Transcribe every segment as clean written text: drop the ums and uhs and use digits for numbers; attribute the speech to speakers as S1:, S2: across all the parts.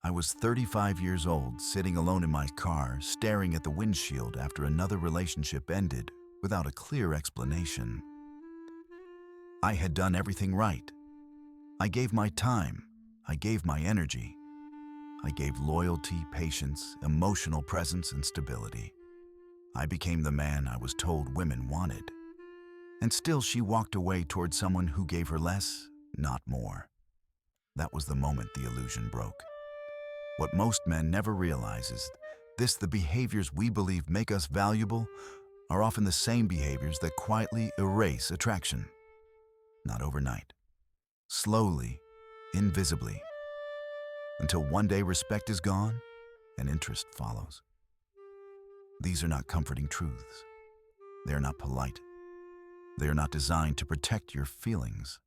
S1: I was 35 years old, sitting alone in my car, staring at the windshield after another relationship ended without a clear explanation. I had done everything right. I gave my time. I gave my energy. I gave loyalty, patience, emotional presence, and stability. I became the man I was told women wanted. And still she walked away toward someone who gave her less, not more. That was the moment the illusion broke. What most men never realize is the behaviors we believe make us valuable are often the same behaviors that quietly erase attraction. Not overnight. Slowly, invisibly. Until one day respect is gone and interest follows. These are not comforting truths. They are not polite. They are not designed to protect your feelings.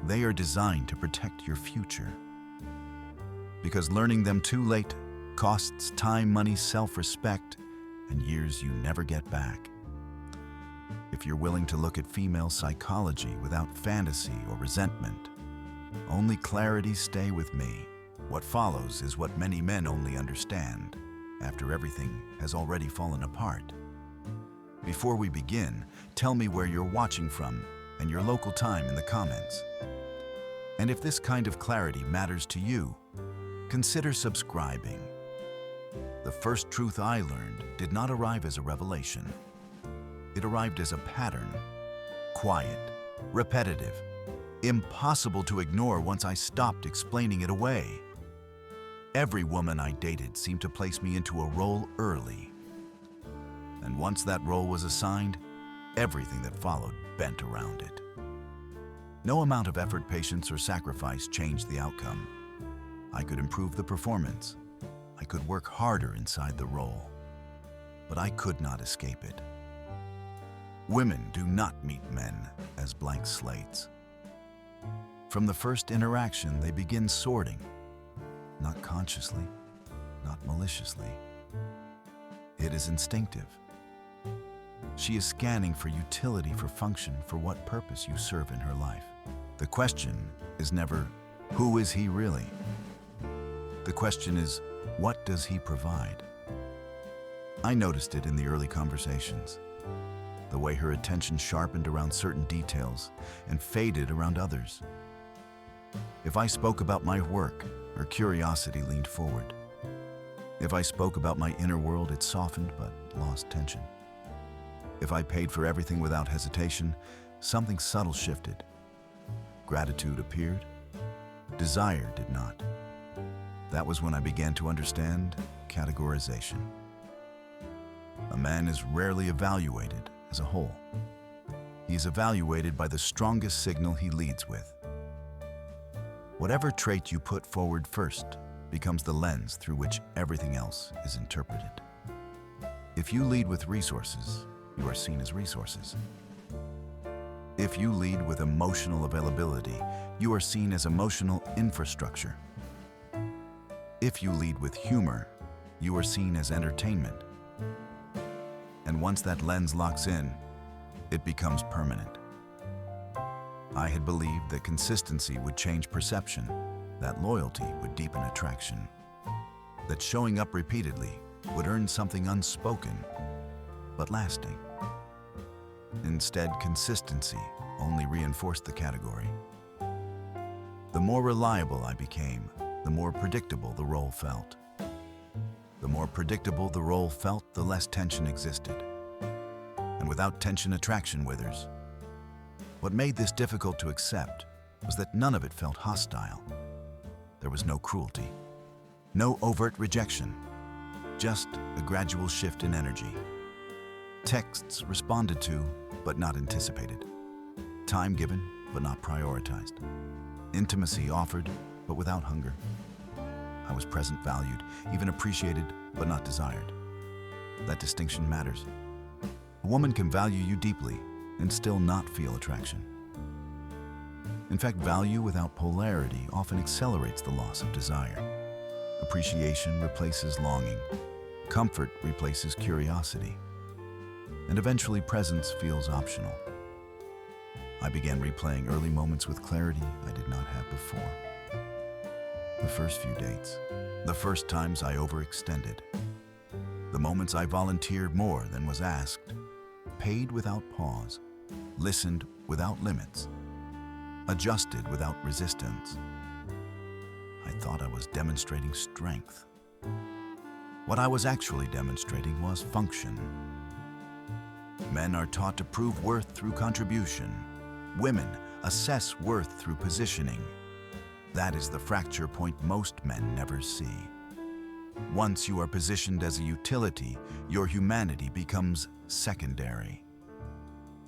S1: They are designed to protect your future. Because learning them too late costs time, money, self-respect, and years you never get back. If you're willing to look at female psychology without fantasy or resentment, only clarity, stay with me. What follows is what many men only understand after everything has already fallen apart. Before we begin, tell me where you're watching from and your local time in the comments. And if this kind of clarity matters to you, consider subscribing. The first truth I learned did not arrive as a revelation. It arrived as a pattern, quiet, repetitive, impossible to ignore once I stopped explaining it away. Every woman I dated seemed to place me into a role early. And once that role was assigned, everything that followed bent around it. No amount of effort, patience, or sacrifice changed the outcome. I could improve the performance. I could work harder inside the role. But I could not escape it. Women do not meet men as blank slates. From the first interaction, they begin sorting. Not consciously, not maliciously. It is instinctive. She is scanning for utility, for function, for what purpose you serve in her life. The question is never, who is he really? The question is, what does he provide? I noticed it in the early conversations. The way her attention sharpened around certain details and faded around others. If I spoke about my work, her curiosity leaned forward. If I spoke about my inner world, it softened but lost tension. If I paid for everything without hesitation, something subtle shifted. Gratitude appeared. Desire did not. That was when I began to understand categorization. A man is rarely evaluated as a whole. He is evaluated by the strongest signal he leads with. Whatever trait you put forward first becomes the lens through which everything else is interpreted. If you lead with resources, you are seen as resources. If you lead with emotional availability, you are seen as emotional infrastructure. If you lead with humor, you are seen as entertainment. And once that lens locks in, it becomes permanent. I had believed that consistency would change perception, that loyalty would deepen attraction, that showing up repeatedly would earn something unspoken, but lasting. Instead, consistency only reinforced the category. The more reliable I became, the more predictable the role felt. The more predictable the role felt, the less tension existed. And without tension, attraction withers. What made this difficult to accept was that none of it felt hostile. There was no cruelty, no overt rejection, just a gradual shift in energy. Texts responded to, but not anticipated. Time given, but not prioritized. Intimacy offered, but without hunger. I was present, valued, even appreciated, but not desired. That distinction matters. A woman can value you deeply and still not feel attraction. In fact, value without polarity often accelerates the loss of desire. Appreciation replaces longing. Comfort replaces curiosity. And eventually presence feels optional. I began replaying early moments with clarity I did not have before. The first few dates, the first times I overextended, the moments I volunteered more than was asked, paid without pause, listened without limits, adjusted without resistance. I thought I was demonstrating strength. What I was actually demonstrating was function. Men are taught to prove worth through contribution. Women assess worth through positioning. That is the fracture point most men never see. Once you are positioned as a utility, your humanity becomes secondary.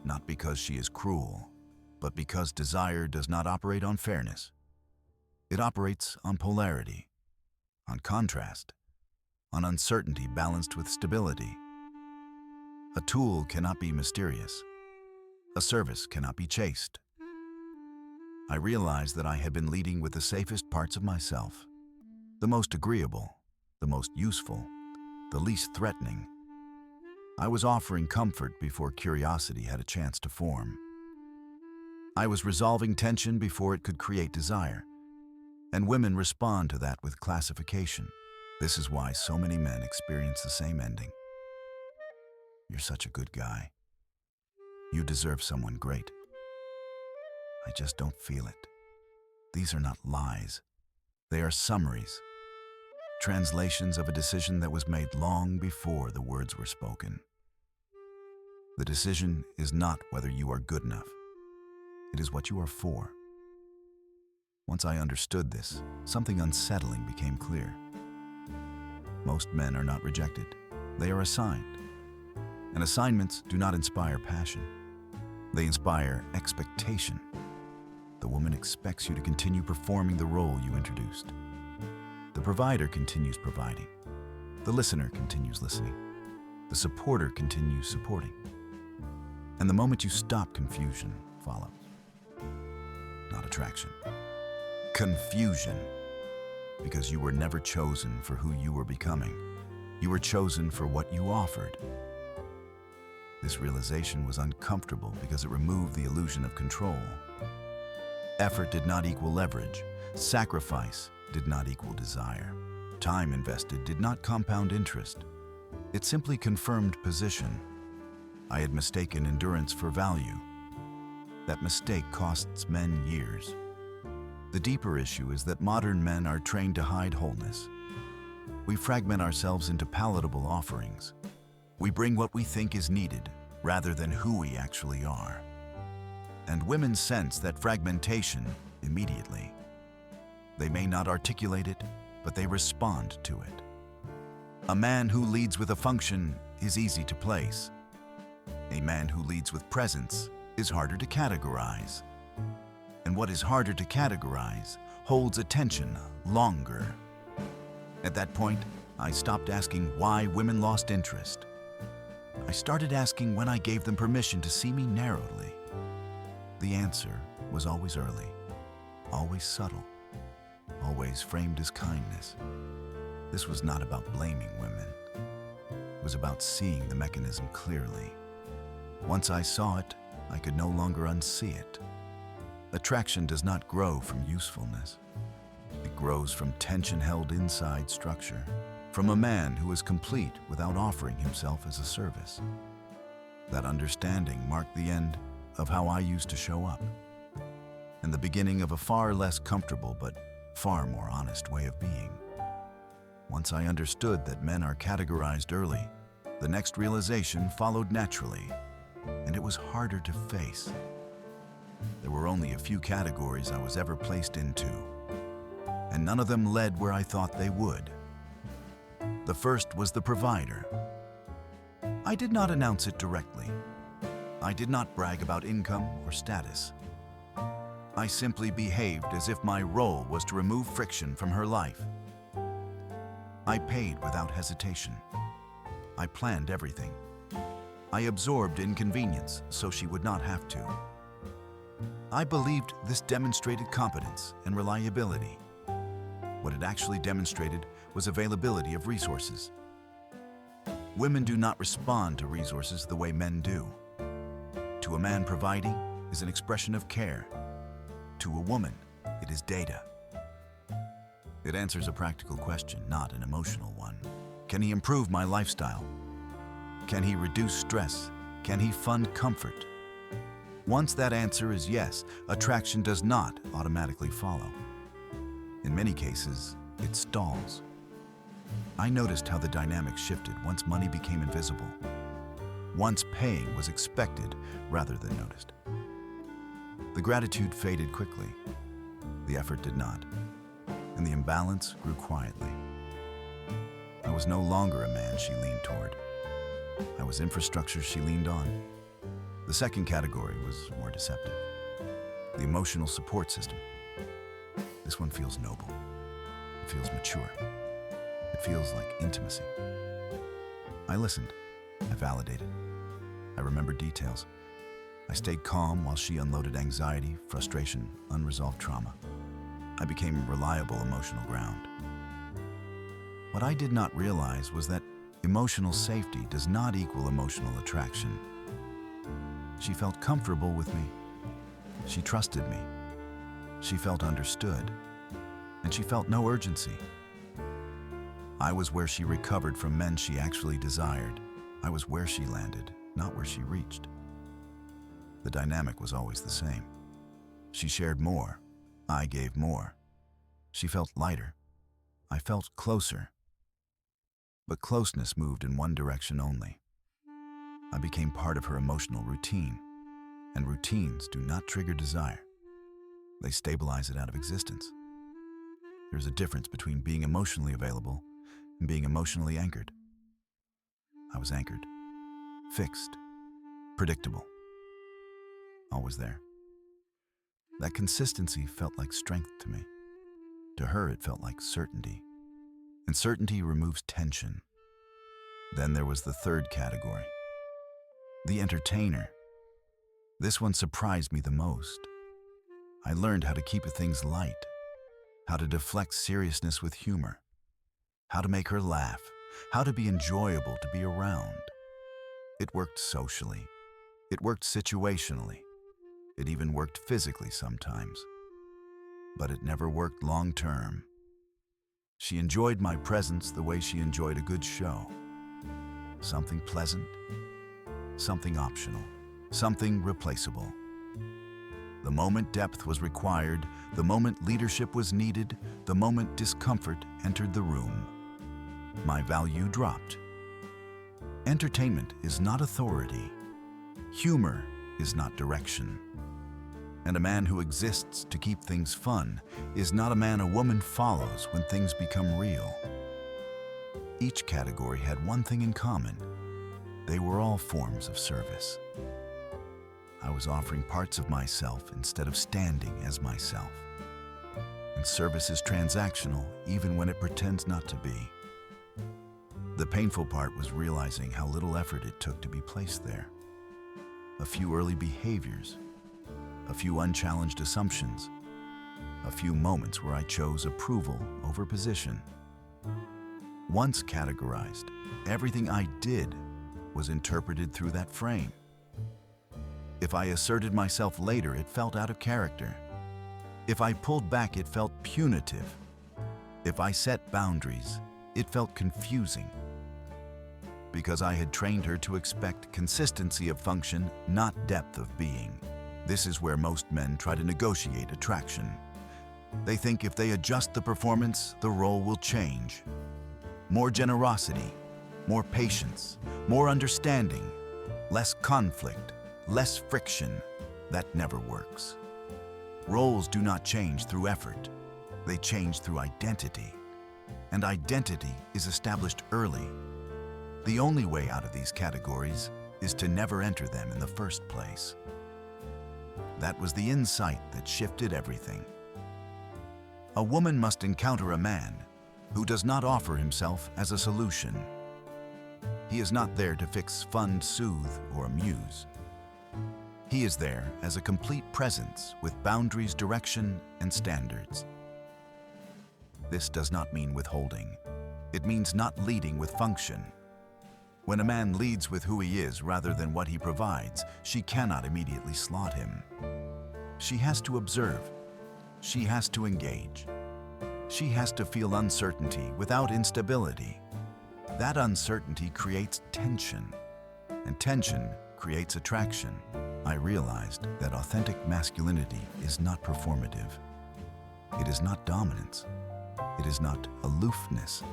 S1: Not because she is cruel, but because desire does not operate on fairness. It operates on polarity, on contrast, on uncertainty balanced with stability. A tool cannot be mysterious. A service cannot be chaste. I realized that I had been leading with the safest parts of myself, the most agreeable, the most useful, the least threatening. I was offering comfort before curiosity had a chance to form. I was resolving tension before it could create desire, and women respond to that with classification. This is why so many men experience the same ending. You're such a good guy. You deserve someone great. I just don't feel it. These are not lies. They are summaries, translations of a decision that was made long before the words were spoken. The decision is not whether you are good enough. It is what you are for. Once I understood this, something unsettling became clear. Most men are not rejected. They are assigned. And assignments do not inspire passion. They inspire expectation. The woman expects you to continue performing the role you introduced. The provider continues providing. The listener continues listening. The supporter continues supporting. And the moment you stop, confusion follows. Not attraction. Confusion. Because you were never chosen for who you were becoming. You were chosen for what you offered. This realization was uncomfortable because it removed the illusion of control. Effort did not equal leverage. Sacrifice did not equal desire. Time invested did not compound interest. It simply confirmed position. I had mistaken endurance for value. That mistake costs men years. The deeper issue is that modern men are trained to hide wholeness. We fragment ourselves into palatable offerings. We bring what we think is needed rather than who we actually are. And women sense that fragmentation immediately. They may not articulate it, but they respond to it. A man who leads with a function is easy to place. A man who leads with presence is harder to categorize. And what is harder to categorize holds attention longer. At that point, I stopped asking why women lost interest. I started asking when I gave them permission to see me narrowly. The answer was always early, always subtle, always framed as kindness. This was not about blaming women. It was about seeing the mechanism clearly. Once I saw it, I could no longer unsee it. Attraction does not grow from usefulness. It grows from tension held inside structure, from a man who is complete without offering himself as a service. That understanding marked the end of how I used to show up, and the beginning of a far less comfortable but far more honest way of being. Once I understood that men are categorized early, the next realization followed naturally, and it was harder to face. There were only a few categories I was ever placed into, and none of them led where I thought they would. The first was the provider. I did not announce it directly. I did not brag about income or status. I simply behaved as if my role was to remove friction from her life. I paid without hesitation. I planned everything. I absorbed inconvenience so she would not have to. I believed this demonstrated competence and reliability. What it actually demonstrated was availability of resources. Women do not respond to resources the way men do. To a man, providing is an expression of care. To a woman, it is data. It answers a practical question, not an emotional one. Can he improve my lifestyle? Can he reduce stress? Can he fund comfort? Once that answer is yes, attraction does not automatically follow. In many cases, it stalls. I noticed how the dynamic shifted once money became invisible. Once paying was expected rather than noticed. The gratitude faded quickly. The effort did not. And the imbalance grew quietly. I was no longer a man she leaned toward. I was infrastructure she leaned on. The second category was more deceptive. The emotional support system. This one feels noble. It feels mature. It feels like intimacy. I listened. I validated. I remembered details. I stayed calm while she unloaded anxiety, frustration, unresolved trauma. I became reliable emotional ground. What I did not realize was that emotional safety does not equal emotional attraction. She felt comfortable with me. She trusted me. She felt understood. And she felt no urgency. I was where she recovered from men she actually desired. I was where she landed, not where she reached. The dynamic was always the same. She shared more. I gave more. She felt lighter. I felt closer. But closeness moved in one direction only. I became part of her emotional routine, and routines do not trigger desire. They stabilize it out of existence. There's a difference between being emotionally available and being emotionally anchored. I was anchored, fixed, predictable, always there. That consistency felt like strength to me. To her, it felt like certainty. And certainty removes tension. Then there was the third category, the entertainer. This one surprised me the most. I learned how to keep things light, how to deflect seriousness with humor, how to make her laugh, how to be enjoyable to be around. It worked socially. It worked situationally. It even worked physically sometimes. But it never worked long-term. She enjoyed my presence the way she enjoyed a good show. Something pleasant, something optional, something replaceable. The moment depth was required, the moment leadership was needed, the moment discomfort entered the room, my value dropped. Entertainment is not authority. Humor is not direction. And a man who exists to keep things fun is not a man a woman follows when things become real. Each category had one thing in common. They were all forms of service. I was offering parts of myself instead of standing as myself. And service is transactional even when it pretends not to be. The painful part was realizing how little effort it took to be placed there. A few early behaviors, a few unchallenged assumptions, a few moments where I chose approval over position. Once categorized, everything I did was interpreted through that frame. If I asserted myself later, it felt out of character. If I pulled back, it felt punitive. If I set boundaries, it felt confusing. Because I had trained her to expect consistency of function, not depth of being. This is where most men try to negotiate attraction. They think if they adjust the performance, the role will change. More generosity, more patience, more understanding, less conflict, less friction. That never works. Roles do not change through effort. They change through identity. And identity is established early. The only way out of these categories is to never enter them in the first place. That was the insight that shifted everything. A woman must encounter a man who does not offer himself as a solution. He is not there to fix, fund, soothe, or amuse. He is there as a complete presence with boundaries, direction, and standards. This does not mean withholding. It means not leading with function. When a man leads with who he is rather than what he provides, she cannot immediately slot him. She has to observe. She has to engage. She has to feel uncertainty without instability. That uncertainty creates tension, and tension creates attraction. I realized that authentic masculinity is not performative. It is not dominance. It is not aloofness.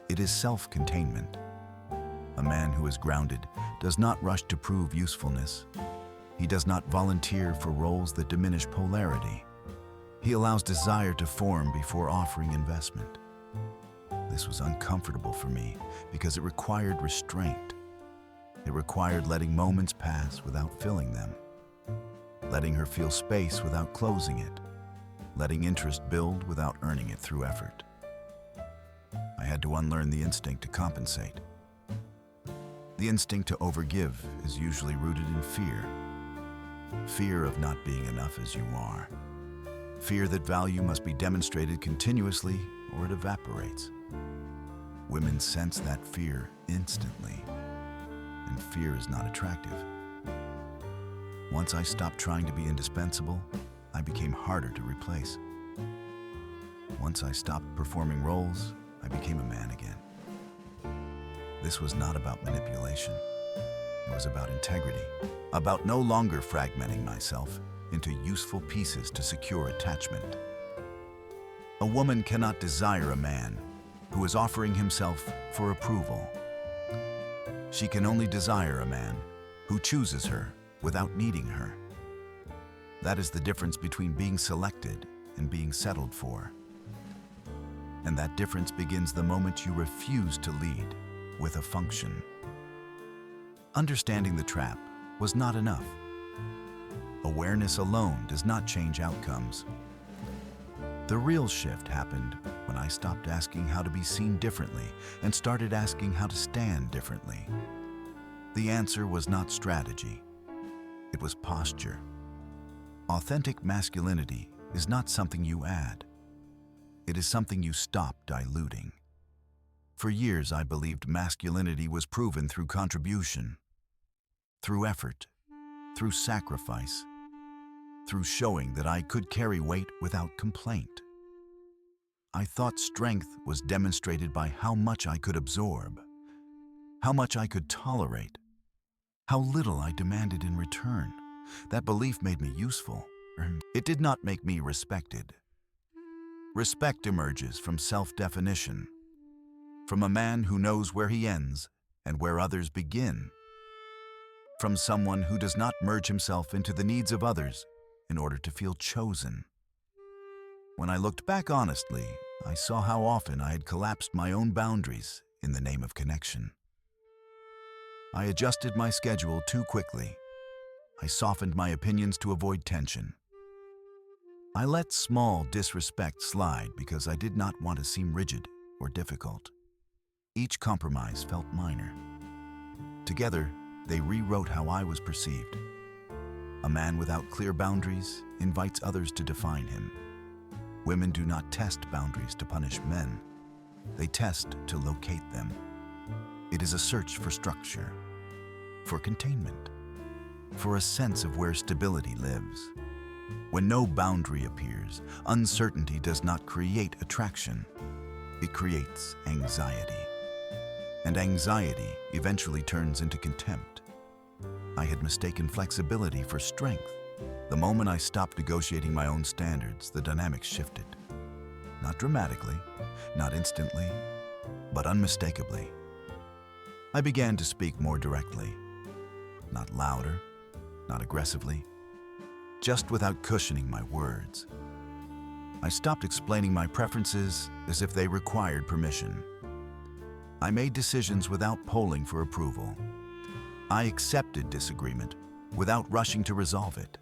S1: It is self-containment. A man who is grounded does not rush to prove usefulness. He does not volunteer for roles that diminish polarity. He allows desire to form before offering investment. This was uncomfortable for me because it required restraint. It required letting moments pass without filling them, letting her feel space without closing it, letting interest build without earning it through effort. I had to unlearn the instinct to compensate. The instinct to overgive is usually rooted in fear. Fear of not being enough as you are. Fear that value must be demonstrated continuously or it evaporates. Women sense that fear instantly, and fear is not attractive. Once I stopped trying to be indispensable, I became harder to replace. Once I stopped performing roles, I became a man again. This was not about manipulation. It was about integrity, about no longer fragmenting myself into useful pieces to secure attachment. A woman cannot desire a man who is offering himself for approval. She can only desire a man who chooses her without needing her. That is the difference between being selected and being settled for. And that difference begins the moment you refuse to lead with a function. Understanding the trap was not enough. Awareness alone does not change outcomes. The real shift happened when I stopped asking how to be seen differently and started asking how to stand differently. The answer was not strategy. It was posture. Authentic masculinity is not something you add. It is something you stop diluting. For years, I believed masculinity was proven through contribution, through effort, through sacrifice, through showing that I could carry weight without complaint. I thought strength was demonstrated by how much I could absorb, how much I could tolerate, how little I demanded in return. That belief made me useful. It did not make me respected. Respect emerges from self-definition, from a man who knows where he ends and where others begin, from someone who does not merge himself into the needs of others in order to feel chosen. When I looked back honestly, I saw how often I had collapsed my own boundaries in the name of connection. I adjusted my schedule too quickly. I softened my opinions to avoid tension. I let small disrespect slide because I did not want to seem rigid or difficult. Each compromise felt minor. Together, they rewrote how I was perceived. A man without clear boundaries invites others to define him. Women do not test boundaries to punish men. They test to locate them. It is a search for structure, for containment, for a sense of where stability lives. When no boundary appears, uncertainty does not create attraction. It creates anxiety. And anxiety eventually turns into contempt. I had mistaken flexibility for strength. The moment I stopped negotiating my own standards, the dynamics shifted. Not dramatically, not instantly, but unmistakably. I began to speak more directly, not louder, not aggressively, just without cushioning my words. I stopped explaining my preferences as if they required permission. I made decisions without polling for approval. I accepted disagreement without rushing to resolve it.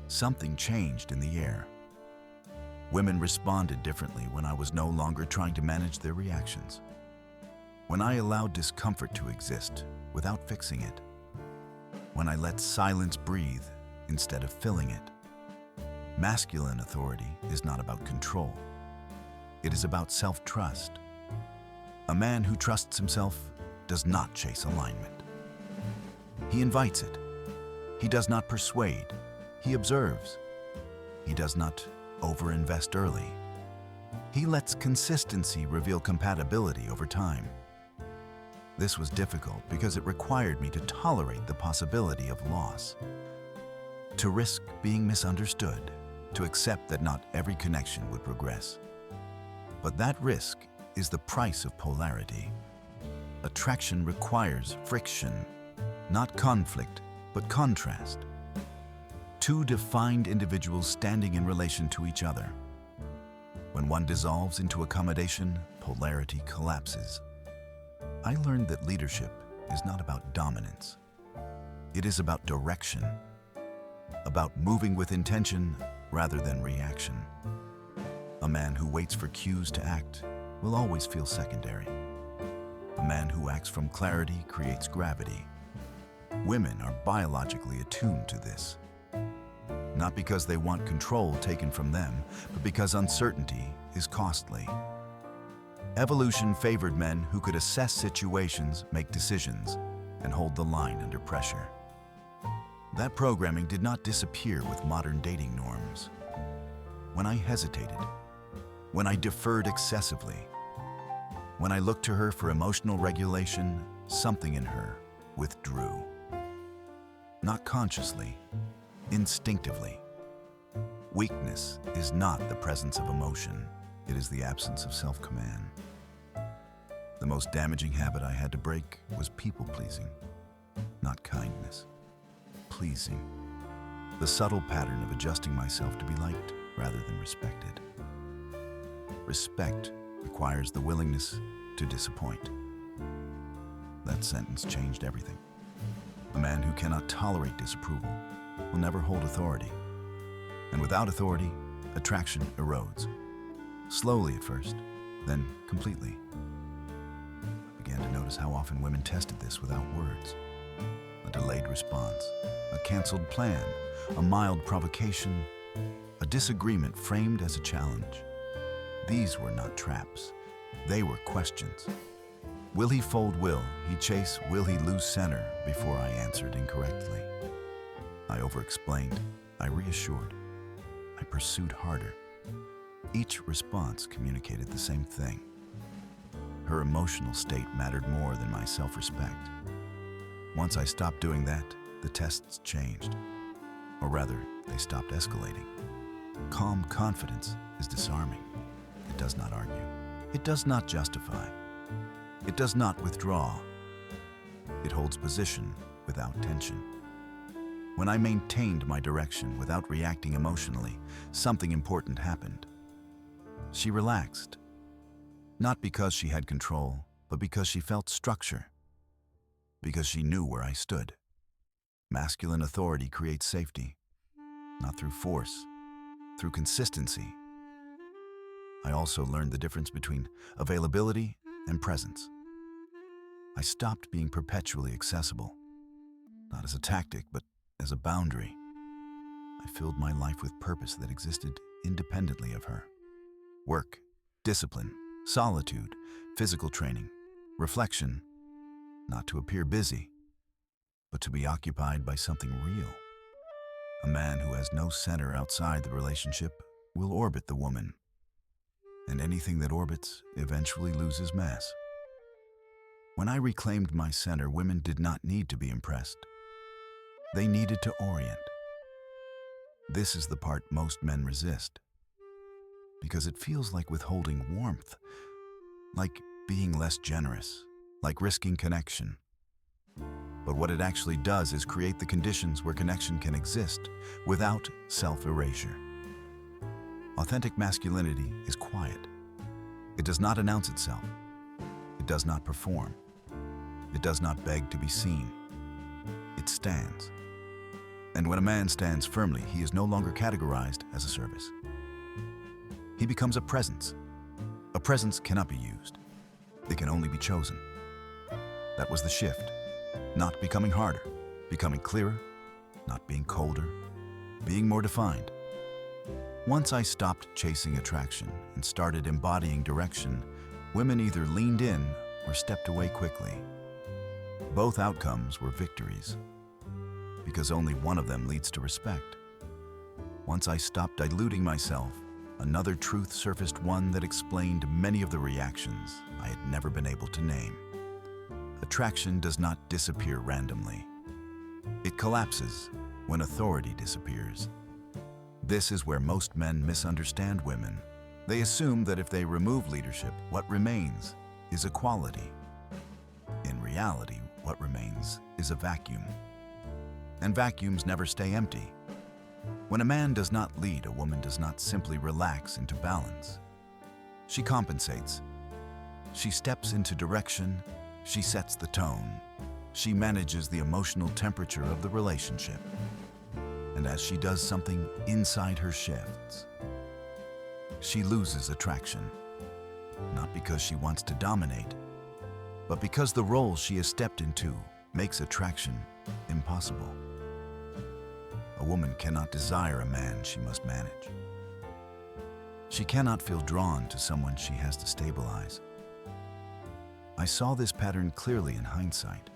S1: Something changed in the air. Women responded differently when I was no longer trying to manage their reactions. When I allowed discomfort to exist without fixing it. When I let silence breathe instead of filling it. Masculine authority is not about control. It is about self-trust. A man who trusts himself does not chase alignment. He invites it. He does not persuade. He observes. He does not overinvest early. He lets consistency reveal compatibility over time. This was difficult because it required me to tolerate the possibility of loss, to risk being misunderstood, to accept that not every connection would progress. But that risk is the price of polarity. Attraction requires friction, not conflict, but contrast. Two defined individuals standing in relation to each other. When one dissolves into accommodation, polarity collapses. I learned that leadership is not about dominance. It is about direction, about moving with intention rather than reaction. A man who waits for cues to act will always feel secondary. A man who acts from clarity creates gravity. Women are biologically attuned to this. Not because they want control taken from them, but because uncertainty is costly. Evolution favored men who could assess situations, make decisions, and hold the line under pressure. That programming did not disappear with modern dating norms. When I hesitated, when I deferred excessively, when I looked to her for emotional regulation, something in her withdrew. Not consciously, instinctively. Weakness is not the presence of emotion. It is the absence of self-command. The most damaging habit I had to break was people-pleasing, not kindness. Pleasing. The subtle pattern of adjusting myself to be liked rather than respected. Respect requires the willingness to disappoint. That sentence changed everything. A man who cannot tolerate disapproval will never hold authority. And without authority, attraction erodes. Slowly at first, then completely. I began to notice how often women tested this without words. A delayed response, a canceled plan, a mild provocation, a disagreement framed as a challenge. These were not traps. They were questions. Will he fold? Will he chase? Will he lose center before I answered incorrectly? I over-explained. I reassured. I pursued harder. Each response communicated the same thing. Her emotional state mattered more than my self-respect. Once I stopped doing that, the tests changed. Or rather, they stopped escalating. Calm confidence is disarming. It does not argue. It does not justify. It does not withdraw. It holds position without tension. When I maintained my direction without reacting emotionally, something important happened. She relaxed. Not because she had control, but because she felt structure. Because she knew where I stood. Masculine authority creates safety, not through force, through consistency. I also learned the difference between availability and presence. I stopped being perpetually accessible, not as a tactic, but as a boundary. I filled my life with purpose that existed independently of her. Work, discipline, solitude, physical training, reflection, not to appear busy, but to be occupied by something real. A man who has no center outside the relationship will orbit the woman, and anything that orbits eventually loses mass. When I reclaimed my center, women did not need to be impressed. They needed to orient. This is the part most men resist, because it feels like withholding warmth, like being less generous, like risking connection. But what it actually does is create the conditions where connection can exist without self-erasure. Authentic masculinity is quiet. It does not announce itself. It does not perform. It does not beg to be seen. It stands. And when a man stands firmly, he is no longer categorized as a service. He becomes a presence. A presence cannot be used. It can only be chosen. That was the shift. Not becoming harder, becoming clearer, not being colder, being more defined. Once I stopped chasing attraction and started embodying direction, women either leaned in or stepped away quickly. Both outcomes were victories, because only one of them leads to respect. Once I stopped diluting myself, another truth surfaced, one that explained many of the reactions I had never been able to name. Attraction does not disappear randomly. It collapses when authority disappears. This is where most men misunderstand women. They assume that if they remove leadership, what remains is equality. In reality, what remains is a vacuum. And vacuums never stay empty. When a man does not lead, a woman does not simply relax into balance. She compensates. She steps into direction. She sets the tone. She manages the emotional temperature of the relationship. And as she does something inside her shifts, she loses attraction. Not because she wants to dominate, but because the role she has stepped into makes attraction impossible. A woman cannot desire a man she must manage. She cannot feel drawn to someone she has to stabilize. I saw this pattern clearly in hindsight.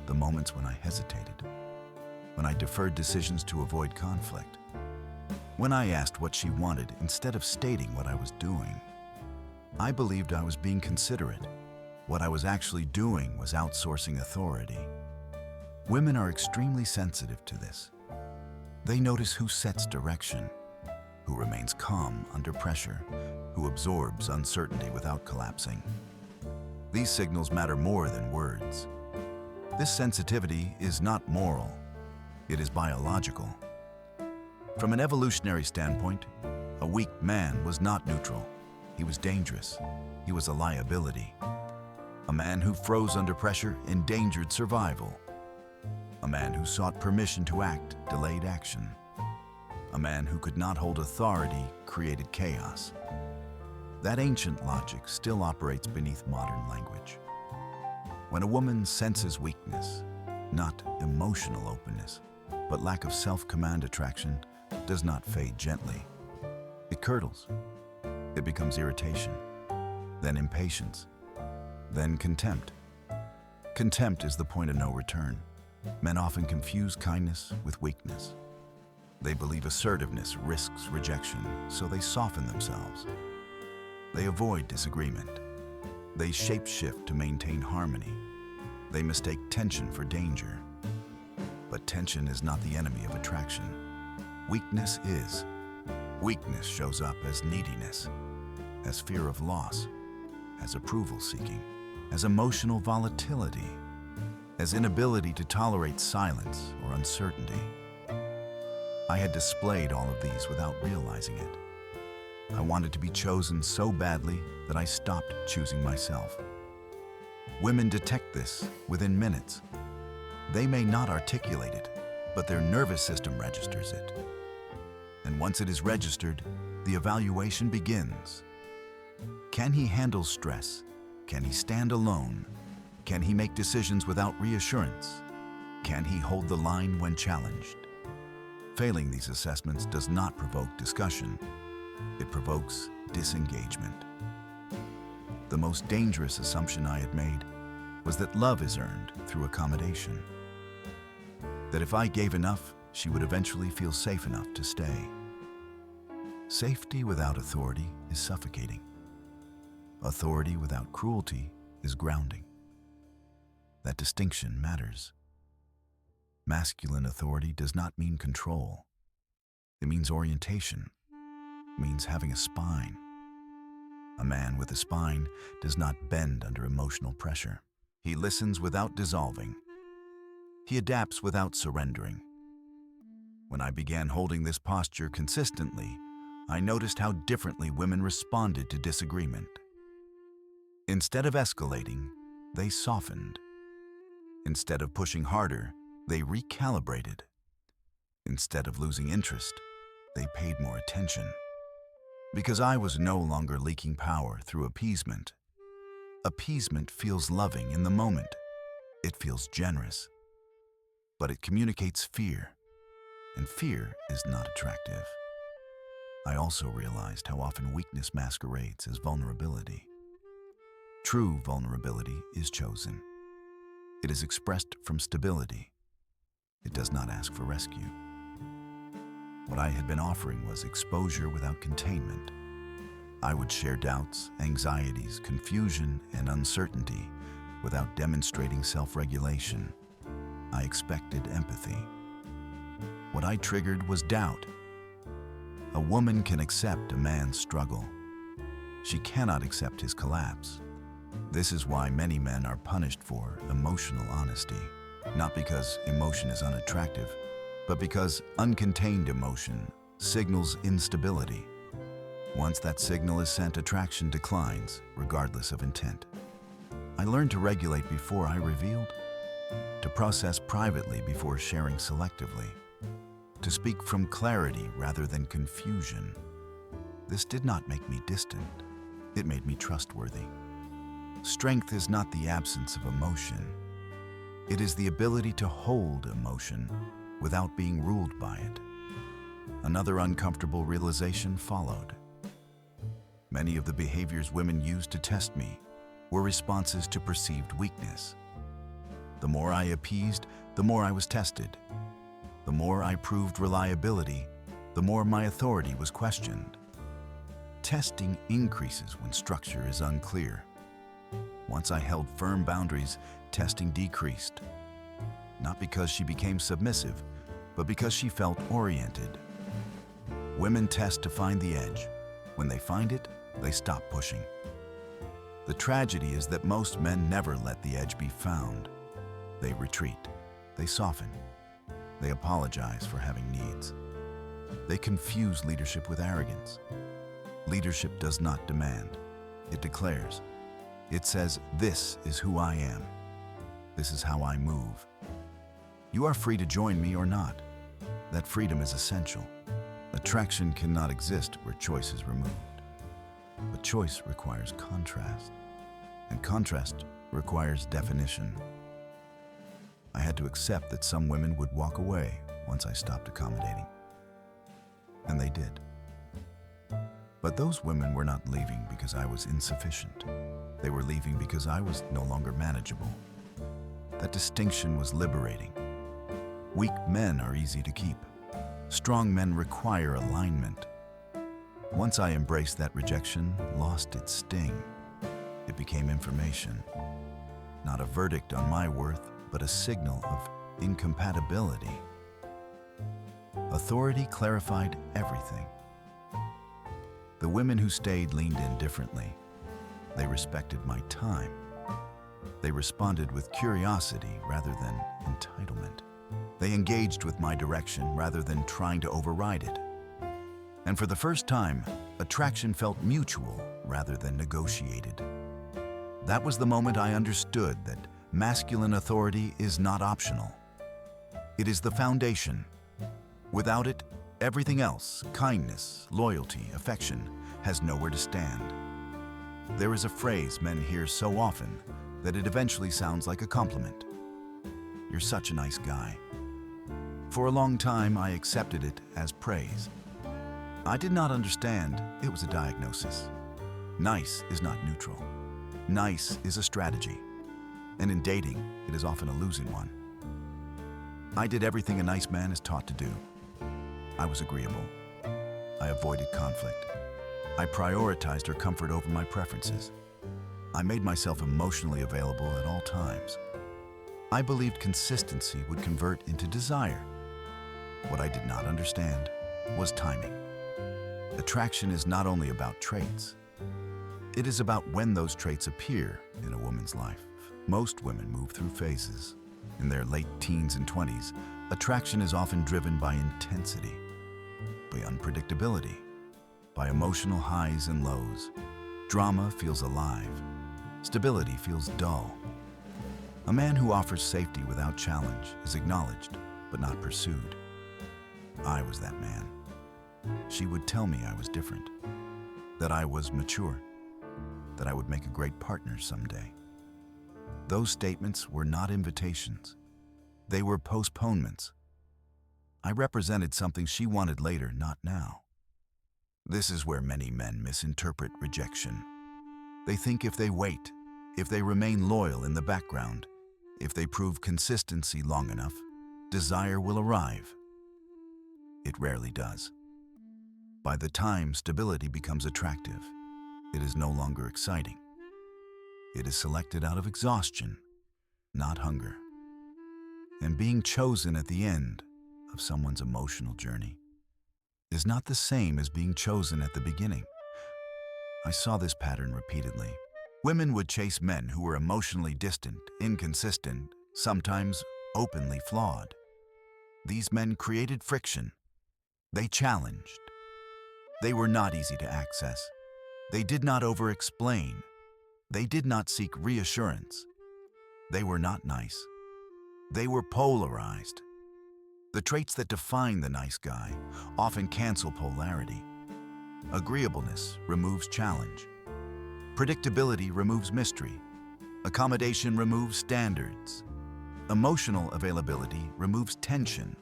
S1: The moments when I hesitated, when I deferred decisions to avoid conflict, when I asked what she wanted instead of stating what I was doing. I believed I was being considerate. What I was actually doing was outsourcing authority. Women are extremely sensitive to this. They notice who sets direction, who remains calm under pressure, who absorbs uncertainty without collapsing. These signals matter more than words. This sensitivity is not moral, it is biological. From an evolutionary standpoint, a weak man was not neutral. He was dangerous. He was a liability. A man who froze under pressure endangered survival. A man who sought permission to act delayed action. A man who could not hold authority created chaos. That ancient logic still operates beneath modern language. When a woman senses weakness, not emotional openness, but lack of self-command, attraction does not fade gently. It curdles. It becomes irritation, then impatience, then contempt. Contempt is the point of no return. Men often confuse kindness with weakness. They believe assertiveness risks rejection, so they soften themselves. They avoid disagreement. They shape-shift to maintain harmony. They mistake tension for danger. But tension is not the enemy of attraction. Weakness is. Weakness shows up as neediness, as fear of loss, as approval-seeking, as emotional volatility, as inability to tolerate silence or uncertainty. I had displayed all of these without realizing it. I wanted to be chosen so badly that I stopped choosing myself. Women detect this within minutes. They may not articulate it, but their nervous system registers it. And once it is registered, the evaluation begins. Can he handle stress? Can he stand alone? Can he make decisions without reassurance? Can he hold the line when challenged? Failing these assessments does not provoke discussion. It provokes disengagement. The most dangerous assumption I had made was that love is earned through accommodation. That if I gave enough, she would eventually feel safe enough to stay. Safety without authority is suffocating. Authority without cruelty is grounding. That distinction matters. Masculine authority does not mean control. It means orientation. It means having a spine. A man with a spine does not bend under emotional pressure. He listens without dissolving. He adapts without surrendering. When I began holding this posture consistently, I noticed how differently women responded to disagreement. Instead of escalating, they softened. Instead of pushing harder, they recalibrated. Instead of losing interest, they paid more attention. Because I was no longer leaking power through appeasement. Appeasement feels loving in the moment. It feels generous. But it communicates fear, and fear is not attractive. I also realized how often weakness masquerades as vulnerability. True vulnerability is chosen. It is expressed from stability. It does not ask for rescue. What I had been offering was exposure without containment. I would share doubts, anxieties, confusion, and uncertainty without demonstrating self-regulation. I expected empathy. What I triggered was doubt. A woman can accept a man's struggle. She cannot accept his collapse. This is why many men are punished for emotional honesty. Not because emotion is unattractive, but because uncontained emotion signals instability. Once that signal is sent, attraction declines, regardless of intent. I learned to regulate before I revealed, to process privately before sharing selectively, to speak from clarity rather than confusion. This did not make me distant. It made me trustworthy. Strength is not the absence of emotion. It is the ability to hold emotion without being ruled by it. Another uncomfortable realization followed. Many of the behaviors women used to test me were responses to perceived weakness. The more I appeased, the more I was tested. The more I proved reliability, the more my authority was questioned. Testing increases when structure is unclear. Once I held firm boundaries, testing decreased. Not because she became submissive, but because she felt oriented. Women test to find the edge. When they find it, they stop pushing. The tragedy is that most men never let the edge be found. They retreat. They soften. They apologize for having needs. They confuse leadership with arrogance. Leadership does not demand. It declares. It says, "This is who I am. This is how I move. You are free to join me or not." That freedom is essential. Attraction cannot exist where choice is removed. But choice requires contrast, and contrast requires definition. I had to accept that some women would walk away once I stopped accommodating. And they did. But those women were not leaving because I was insufficient. They were leaving because I was no longer manageable. That distinction was liberating. Weak men are easy to keep. Strong men require alignment. Once I embraced that rejection, lost its sting. It became information. Not a verdict on my worth, but a signal of incompatibility. Authority clarified everything. The women who stayed leaned in differently. They respected my time. They responded with curiosity rather than entitlement. They engaged with my direction rather than trying to override it. And for the first time, attraction felt mutual rather than negotiated. That was the moment I understood that masculine authority is not optional. It is the foundation. Without it, everything else, kindness, loyalty, affection, has nowhere to stand. There is a phrase men hear so often that it eventually sounds like a compliment. "You're such a nice guy." For a long time, I accepted it as praise. I did not understand it was a diagnosis. Nice is not neutral. Nice is a strategy. And in dating, it is often a losing one. I did everything a nice man is taught to do. I was agreeable. I avoided conflict. I prioritized her comfort over my preferences. I made myself emotionally available at all times. I believed consistency would convert into desire. What I did not understand was timing. Attraction is not only about traits. It is about when those traits appear in a woman's life. Most women move through phases. In their late teens and 20s, attraction is often driven by intensity, by unpredictability, by emotional highs and lows. Drama feels alive. Stability feels dull. A man who offers safety without challenge is acknowledged, but not pursued. I was that man. She would tell me I was different, that I was mature, that I would make a great partner someday. Those statements were not invitations. They were postponements. I represented something she wanted later, not now. This is where many men misinterpret rejection. They think if they wait, if they remain loyal in the background, if they prove consistency long enough, desire will arrive. It rarely does. By the time stability becomes attractive, it is no longer exciting. It is selected out of exhaustion, not hunger. And being chosen at the end of someone's emotional journey is not the same as being chosen at the beginning. I saw this pattern repeatedly. Women would chase men who were emotionally distant, inconsistent, sometimes openly flawed. These men created friction. They challenged. They were not easy to access. They did not over-explain. They did not seek reassurance. They were not nice. They were polarized. The traits that define the nice guy often cancel polarity. Agreeableness removes challenge. Predictability removes mystery. Accommodation removes standards. Emotional availability removes tension.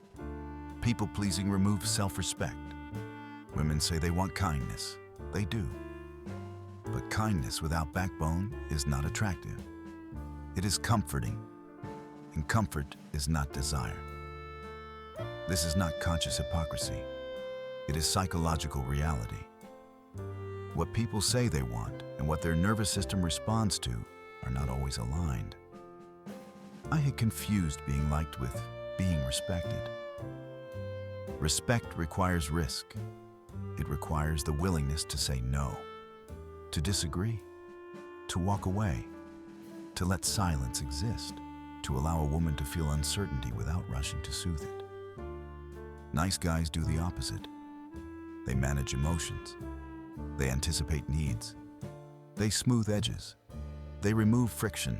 S1: People-pleasing removes self-respect. Women say they want kindness. They do. But kindness without backbone is not attractive. It is comforting, and comfort is not desire. This is not conscious hypocrisy. It is psychological reality. What people say they want and what their nervous system responds to are not always aligned. I had confused being liked with being respected. Respect requires risk. It requires the willingness to say no, to disagree, to walk away, to let silence exist, to allow a woman to feel uncertainty without rushing to soothe it. Nice guys do the opposite. They manage emotions. They anticipate needs. They smooth edges. They remove friction.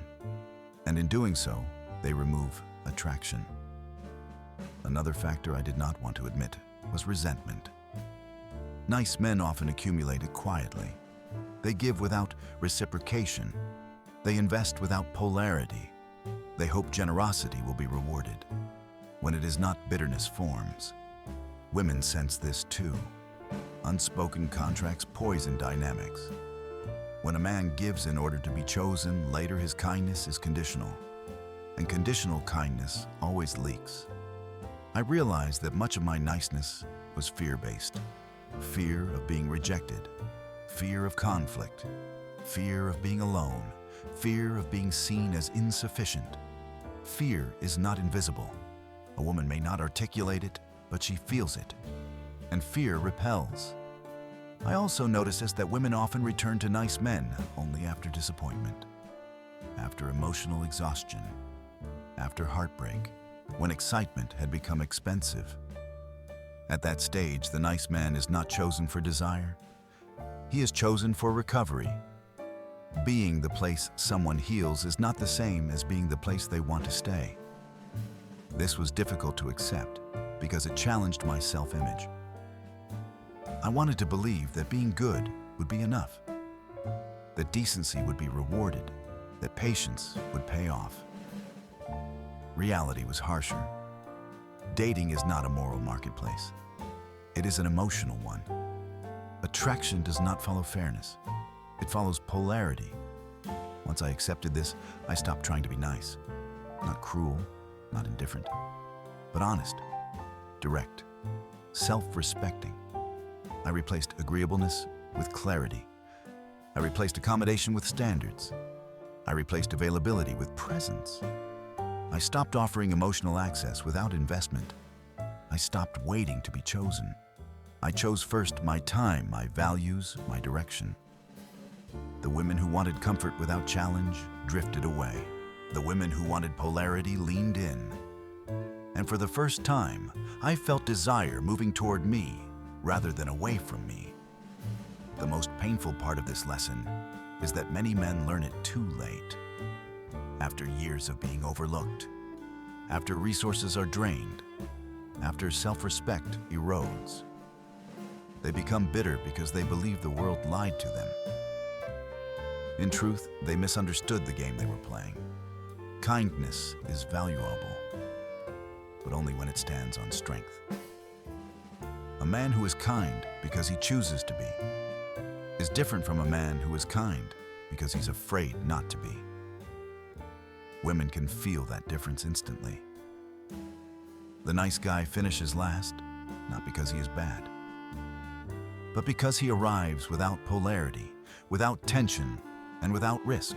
S1: And in doing so, they remove attraction. Another factor I did not want to admit was resentment. Nice men often accumulate it quietly. They give without reciprocation. They invest without polarity. They hope generosity will be rewarded. When it is not, bitterness forms. Women sense this too. Unspoken contracts poison dynamics. When a man gives in order to be chosen, later his kindness is conditional. And conditional kindness always leaks. I realized that much of my niceness was fear-based. Fear of being rejected. Fear of conflict. Fear of being alone. Fear of being seen as insufficient. Fear is not invisible. A woman may not articulate it, but she feels it. And fear repels. I also noticed that women often return to nice men only after disappointment, after emotional exhaustion, after heartbreak, when excitement had become expensive. At that stage, the nice man is not chosen for desire. He is chosen for recovery. Being the place someone heals is not the same as being the place they want to stay. This was difficult to accept because it challenged my self-image. I wanted to believe that being good would be enough, that decency would be rewarded, that patience would pay off. Reality was harsher. Dating is not a moral marketplace. It is an emotional one. Attraction does not follow fairness. It follows polarity. Once I accepted this, I stopped trying to be nice. Not cruel, not indifferent, but honest, direct, self-respecting. I replaced agreeableness with clarity. I replaced accommodation with standards. I replaced availability with presence. I stopped offering emotional access without investment. I stopped waiting to be chosen. I chose first my time, my values, my direction. The women who wanted comfort without challenge drifted away. The women who wanted polarity leaned in. And for the first time, I felt desire moving toward me rather than away from me. The most painful part of this lesson is that many men learn it too late. After years of being overlooked, after resources are drained, after self-respect erodes, they become bitter because they believe the world lied to them. In truth, they misunderstood the game they were playing. Kindness is valuable, but only when it stands on strength. A man who is kind because he chooses to be is different from a man who is kind because he's afraid not to be. Women can feel that difference instantly. The nice guy finishes last, not because he is bad, but because he arrives without polarity, without tension, and without risk.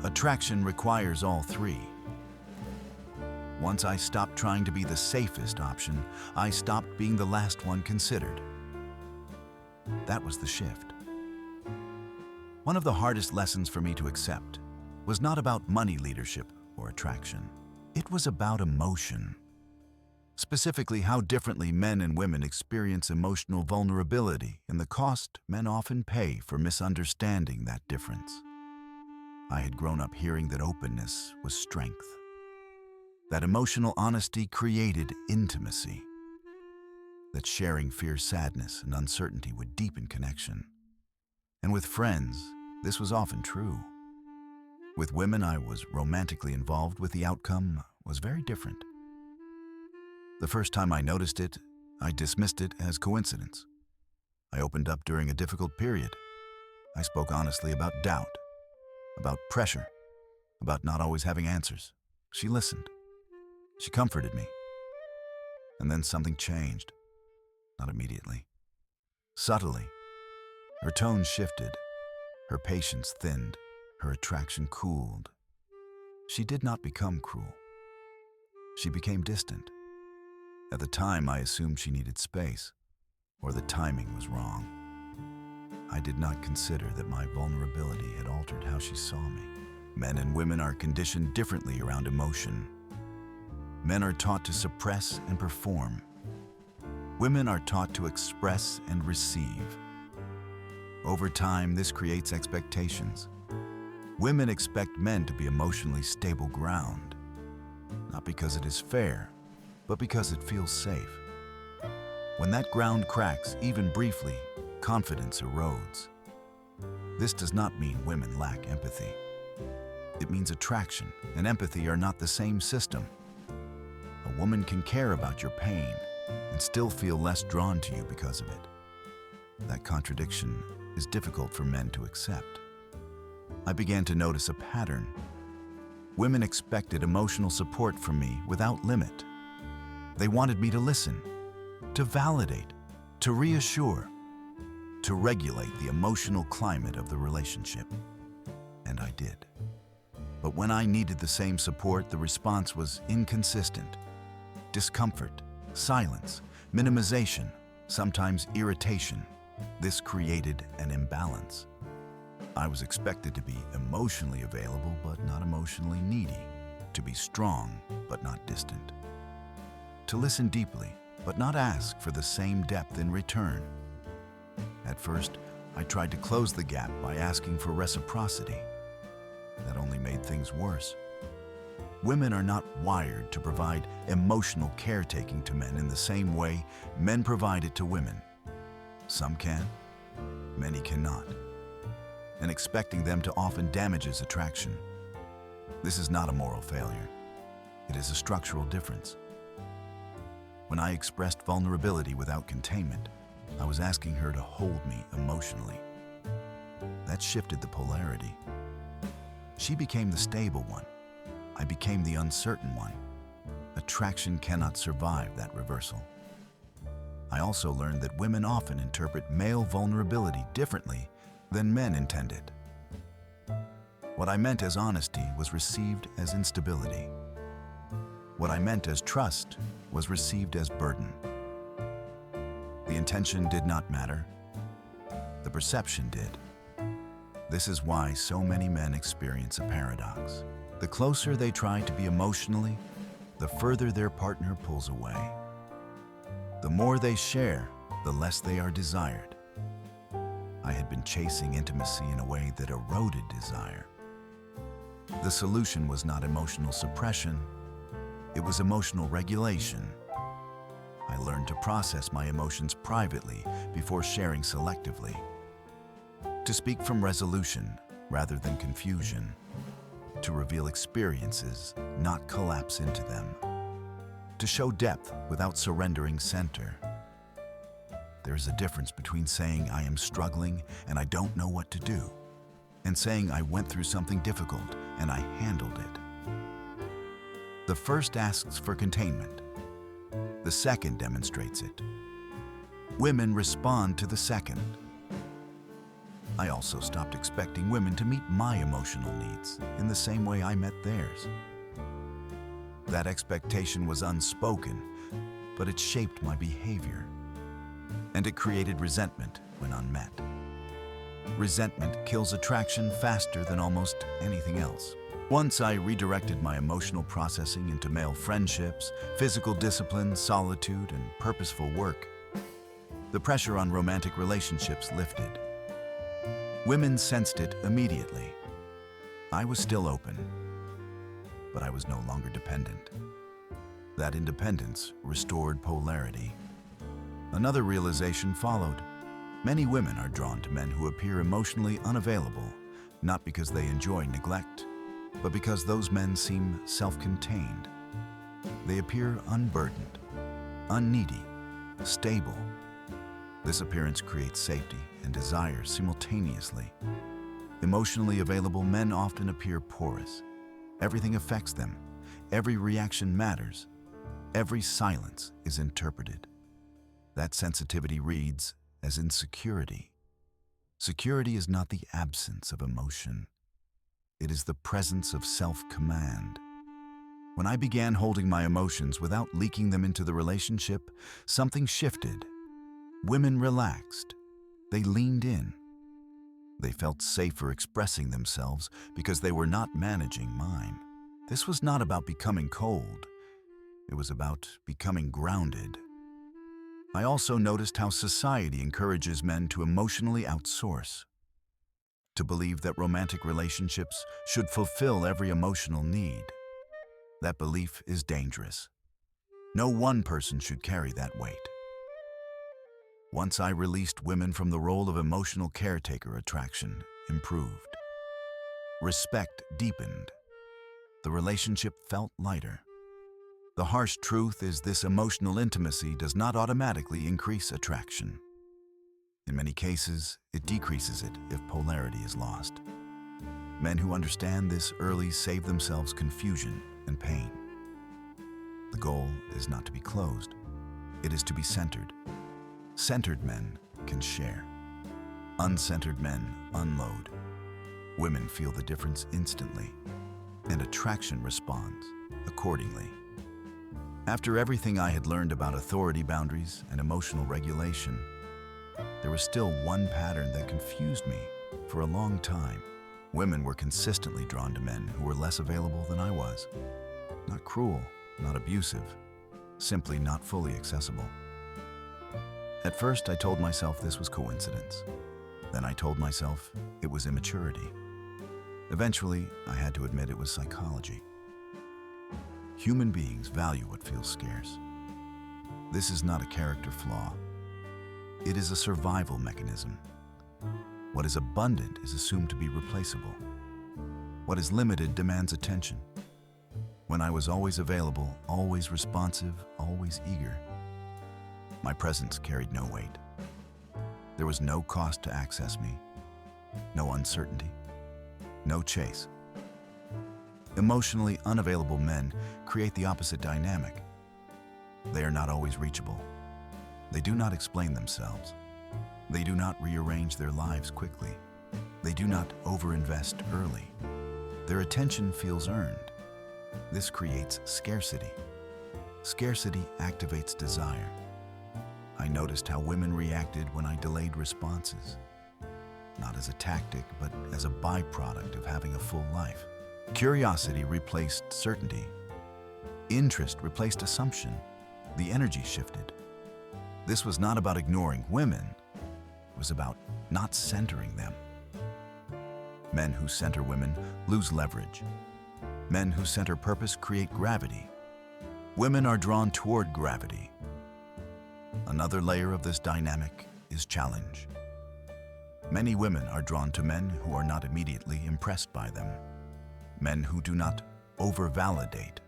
S1: Attraction requires all three. Once I stopped trying to be the safest option, I stopped being the last one considered. That was the shift. One of the hardest lessons for me to accept was not about money leadership or attraction. It was about emotion. Specifically, how differently men and women experience emotional vulnerability and the cost men often pay for misunderstanding that difference. I had grown up hearing that openness was strength, that emotional honesty created intimacy, that sharing fierce sadness and uncertainty would deepen connection. And with friends, this was often true. With women I was romantically involved with, the outcome was very different. The first time I noticed it, I dismissed it as coincidence. I opened up during a difficult period. I spoke honestly about doubt, about pressure, about not always having answers. She listened. She comforted me. And then something changed. Not immediately. Subtly. Her tone shifted. Her patience thinned. Her attraction cooled. She did not become cruel. She became distant. At the time, I assumed she needed space, or the timing was wrong. I did not consider that my vulnerability had altered how she saw me. Men and women are conditioned differently around emotion. Men are taught to suppress and perform. Women are taught to express and receive. Over time, this creates expectations. Women expect men to be emotionally stable ground, not because it is fair, but because it feels safe. When that ground cracks, even briefly, confidence erodes. This does not mean women lack empathy. It means attraction and empathy are not the same system. A woman can care about your pain and still feel less drawn to you because of it. That contradiction is difficult for men to accept. I began to notice a pattern. Women expected emotional support from me without limit. They wanted me to listen, to validate, to reassure, to regulate the emotional climate of the relationship. And I did. But when I needed the same support, the response was inconsistent. Discomfort, silence, minimization, sometimes irritation. This created an imbalance. I was expected to be emotionally available but not emotionally needy, to be strong but not distant, to listen deeply but not ask for the same depth in return. At first, I tried to close the gap by asking for reciprocity. That only made things worse. Women are not wired to provide emotional caretaking to men in the same way men provide it to women. Some can, many cannot. And expecting them to often damages attraction. This is not a moral failure. It is a structural difference. When I expressed vulnerability without containment, I was asking her to hold me emotionally. That shifted the polarity. She became the stable one. I became the uncertain one. Attraction cannot survive that reversal. I also learned that women often interpret male vulnerability differently than men intended. What I meant as honesty was received as instability. What I meant as trust was received as burden. The intention did not matter. The perception did. This is why so many men experience a paradox. The closer they try to be emotionally, the further their partner pulls away. The more they share, the less they are desired. I had been chasing intimacy in a way that eroded desire. The solution was not emotional suppression, it was emotional regulation. I learned to process my emotions privately before sharing selectively. To speak from resolution rather than confusion. To reveal experiences, not collapse into them. To show depth without surrendering center. There is a difference between saying I am struggling and I don't know what to do, and saying I went through something difficult and I handled it. The first asks for containment. The second demonstrates it. Women respond to the second. I also stopped expecting women to meet my emotional needs in the same way I met theirs. That expectation was unspoken, but it shaped my behavior, and it created resentment when unmet. Resentment kills attraction faster than almost anything else. Once I redirected my emotional processing into male friendships, physical discipline, solitude, and purposeful work, the pressure on romantic relationships lifted. Women sensed it immediately. I was still open, but I was no longer dependent. That independence restored polarity. Another realization followed. Many women are drawn to men who appear emotionally unavailable, not because they enjoy neglect, but because those men seem self-contained. They appear unburdened, unneedy, stable. This appearance creates safety and desire simultaneously. Emotionally available men often appear porous. Everything affects them. Every reaction matters. Every silence is interpreted. That sensitivity reads as insecurity. Security is not the absence of emotion. It is the presence of self-command. When I began holding my emotions without leaking them into the relationship, something shifted. Women relaxed. They leaned in. They felt safer expressing themselves because they were not managing mine. This was not about becoming cold. It was about becoming grounded. I also noticed how society encourages men to emotionally outsource, to believe that romantic relationships should fulfill every emotional need. That belief is dangerous. No one person should carry that weight. Once I released women from the role of emotional caretaker, attraction improved. Respect deepened. The relationship felt lighter. The harsh truth is this: emotional intimacy does not automatically increase attraction. In many cases, it decreases it if polarity is lost. Men who understand this early save themselves confusion and pain. The goal is not to be closed. It is to be centered. Centered men can share. Uncentered men unload. Women feel the difference instantly, and attraction responds accordingly. After everything I had learned about authority boundaries and emotional regulation, there was still one pattern that confused me for a long time. Women were consistently drawn to men who were less available than I was. Not cruel, not abusive, simply not fully accessible. At first, I told myself this was coincidence. Then I told myself it was immaturity. Eventually, I had to admit it was psychology. Human beings value what feels scarce. This is not a character flaw. It is a survival mechanism. What is abundant is assumed to be replaceable. What is limited demands attention. When I was always available, always responsive, always eager, my presence carried no weight. There was no cost to access me, no uncertainty, no chase. Emotionally unavailable men create the opposite dynamic. They are not always reachable. They do not explain themselves. They do not rearrange their lives quickly. They do not overinvest early. Their attention feels earned. This creates scarcity. Scarcity activates desire. I noticed how women reacted when I delayed responses, not as a tactic, but as a byproduct of having a full life. Curiosity replaced certainty. Interest replaced assumption. The energy shifted. This was not about ignoring women. It was about not centering them. Men who center women lose leverage. Men who center purpose create gravity. Women are drawn toward gravity. Another layer of this dynamic is challenge. Many women are drawn to men who are not immediately impressed by them. Men who do not over-validate.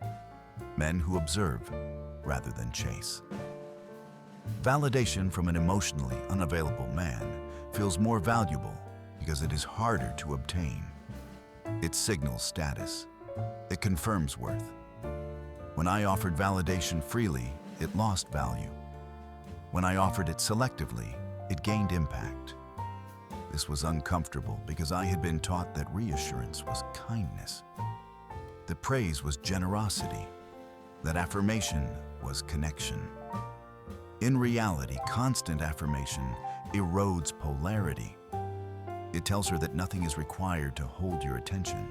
S1: Men who observe rather than chase. Validation from an emotionally unavailable man feels more valuable because it is harder to obtain. It signals status. It confirms worth. When I offered validation freely, it lost value. When I offered it selectively, it gained impact. This was uncomfortable because I had been taught that reassurance was kindness, that praise was generosity, that affirmation was connection. In reality, constant affirmation erodes polarity. It tells her that nothing is required to hold your attention.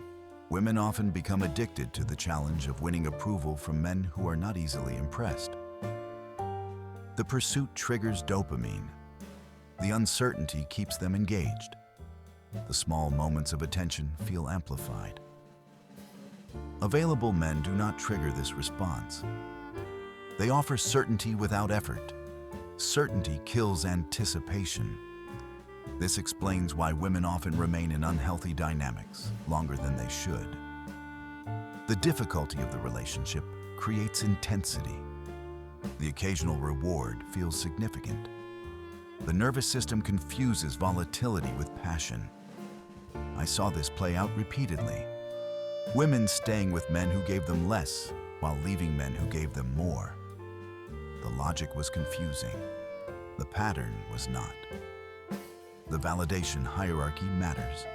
S1: Women often become addicted to the challenge of winning approval from men who are not easily impressed. The pursuit triggers dopamine. The uncertainty keeps them engaged. The small moments of attention feel amplified. Available men do not trigger this response. They offer certainty without effort. Certainty kills anticipation. This explains why women often remain in unhealthy dynamics longer than they should. The difficulty of the relationship creates intensity. The occasional reward feels significant. The nervous system confuses volatility with passion. I saw this play out repeatedly. Women staying with men who gave them less while leaving men who gave them more. The logic was confusing. The pattern was not. The validation hierarchy matters.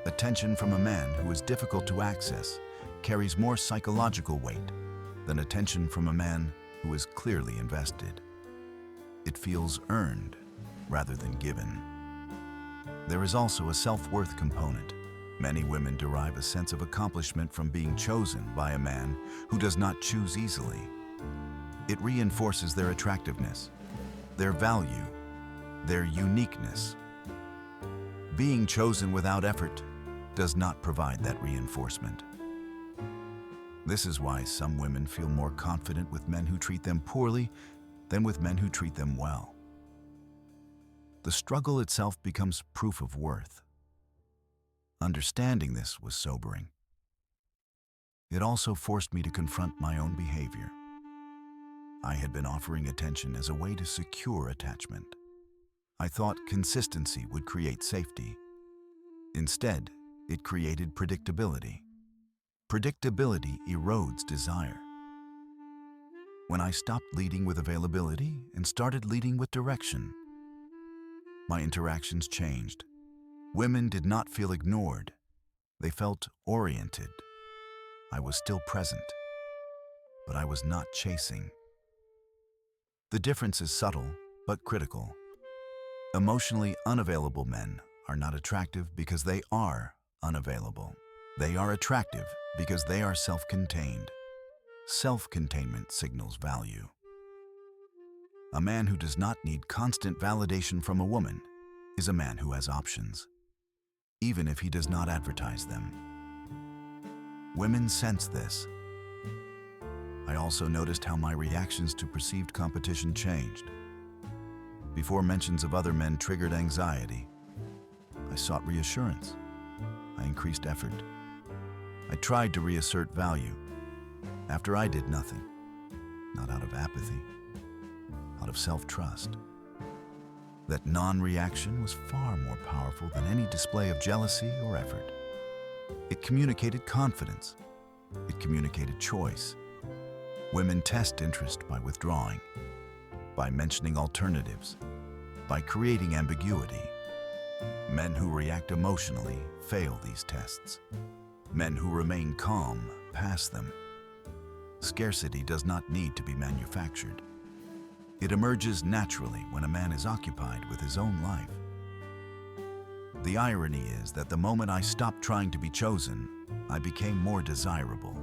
S1: Attention from a man who is difficult to access carries more psychological weight than attention from a man who is clearly invested. It feels earned rather than given. There is also a self-worth component. Many women derive a sense of accomplishment from being chosen by a man who does not choose easily. It reinforces their attractiveness, their value, their uniqueness. Being chosen without effort does not provide that reinforcement. This is why some women feel more confident with men who treat them poorly than with men who treat them well. The struggle itself becomes proof of worth. Understanding this was sobering. It also forced me to confront my own behavior. I had been offering attention as a way to secure attachment. I thought consistency would create safety. Instead, it created predictability. Predictability erodes desire. When I stopped leading with availability and started leading with direction, my interactions changed. Women did not feel ignored. They felt oriented. I was still present, but I was not chasing. The difference is subtle, but critical. Emotionally unavailable men are not attractive because they are unavailable. They are attractive because they are self-contained. Self-containment signals value. A man who does not need constant validation from a woman is a man who has options, even if he does not advertise them. Women sense this. I also noticed how my reactions to perceived competition changed. Before mentions of other men triggered anxiety, I sought reassurance. I increased effort. I tried to reassert value. After I did nothing, not out of apathy, out of self-trust. That non-reaction was far more powerful than any display of jealousy or effort. It communicated confidence. It communicated choice. Women test interest by withdrawing, by mentioning alternatives, by creating ambiguity. Men who react emotionally fail these tests. Men who remain calm pass them. Scarcity does not need to be manufactured. It emerges naturally when a man is occupied with his own life. The irony is that the moment I stopped trying to be chosen, I became more desirable.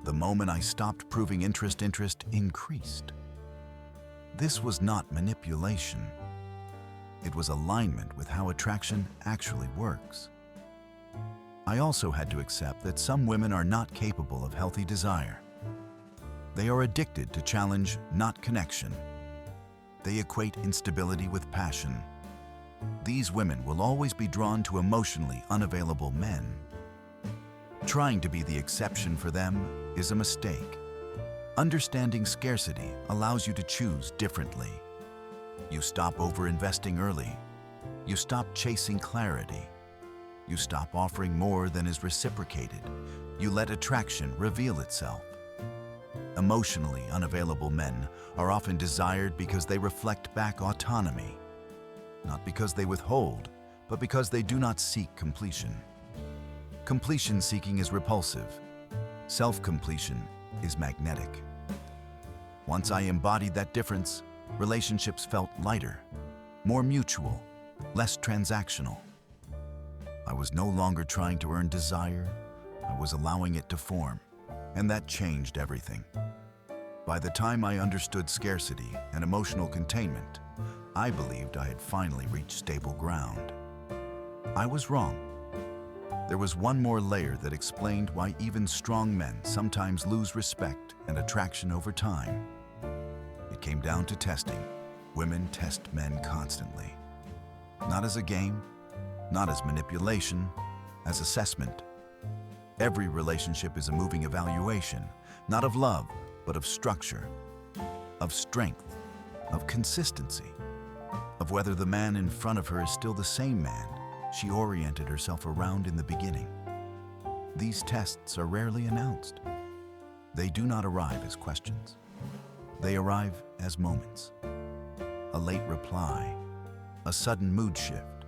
S1: The moment I stopped proving interest increased. This was not manipulation. It was alignment with how attraction actually works. I also had to accept that some women are not capable of healthy desire. They are addicted to challenge, not connection. They equate instability with passion. These women will always be drawn to emotionally unavailable men. Trying to be the exception for them is a mistake. Understanding scarcity allows you to choose differently. You stop over-investing early. You stop chasing clarity. You stop offering more than is reciprocated. You let attraction reveal itself. Emotionally unavailable men are often desired because they reflect back autonomy, not because they withhold, but because they do not seek completion. Completion seeking is repulsive. Self-completion is magnetic. Once I embodied that difference, relationships felt lighter, more mutual, less transactional. I was no longer trying to earn desire, I was allowing it to form, and that changed everything. By the time I understood scarcity and emotional containment, I believed I had finally reached stable ground. I was wrong. There was one more layer that explained why even strong men sometimes lose respect and attraction over time. It came down to testing. Women test men constantly. Not as a game, not as manipulation, as assessment. Every relationship is a moving evaluation, not of love, but of structure, of strength, of consistency, of whether the man in front of her is still the same man she oriented herself around in the beginning. These tests are rarely announced. They do not arrive as questions. They arrive as moments. A late reply, a sudden mood shift,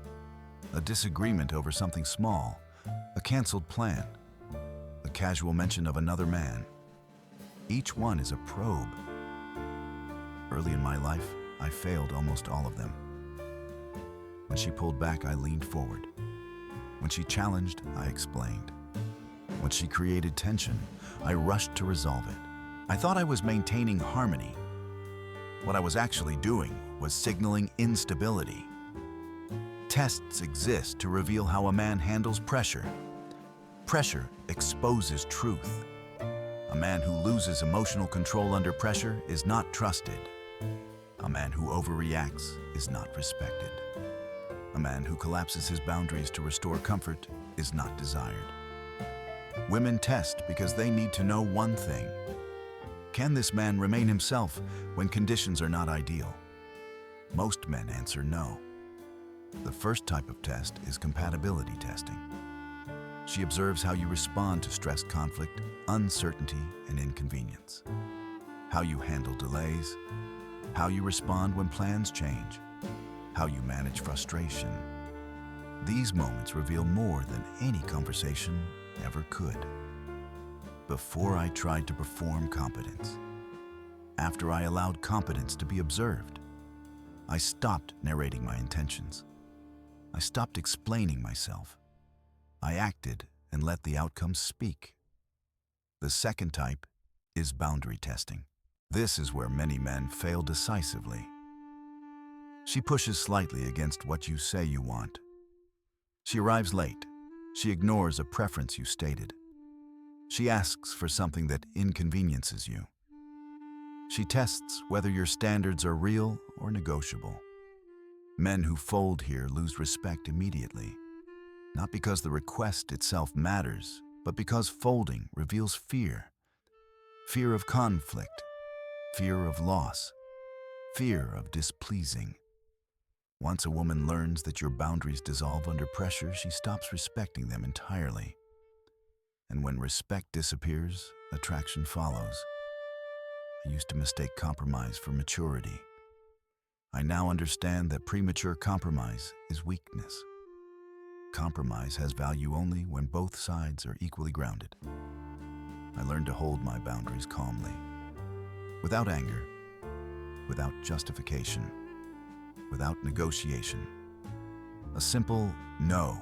S1: a disagreement over something small, a canceled plan, a casual mention of another man. Each one is a probe. Early in my life, I failed almost all of them. When she pulled back, I leaned forward. When she challenged, I explained. When she created tension, I rushed to resolve it. I thought I was maintaining harmony. What I was actually doing was signaling instability. Tests exist to reveal how a man handles pressure. Pressure exposes truth. A man who loses emotional control under pressure is not trusted. A man who overreacts is not respected. A man who collapses his boundaries to restore comfort is not desired. Women test because they need to know one thing. Can this man remain himself when conditions are not ideal? Most men answer no. The first type of test is compatibility testing. She observes how you respond to stress, conflict, uncertainty, and inconvenience. How you handle delays, how you respond when plans change, how you manage frustration. These moments reveal more than any conversation ever could. Before I tried to perform competence, after I allowed competence to be observed, I stopped narrating my intentions. I stopped explaining myself. I acted and let the outcomes speak. The second type is boundary testing. This is where many men fail decisively. She pushes slightly against what you say you want. She arrives late. She ignores a preference you stated. She asks for something that inconveniences you. She tests whether your standards are real or negotiable. Men who fold here lose respect immediately, not because the request itself matters, but because folding reveals fear. Fear of conflict, fear of loss, fear of displeasing. Once a woman learns that your boundaries dissolve under pressure, she stops respecting them entirely. And when respect disappears, attraction follows. I used to mistake compromise for maturity. I now understand that premature compromise is weakness. Compromise has value only when both sides are equally grounded. I learned to hold my boundaries calmly, without anger, without justification, without negotiation. A simple no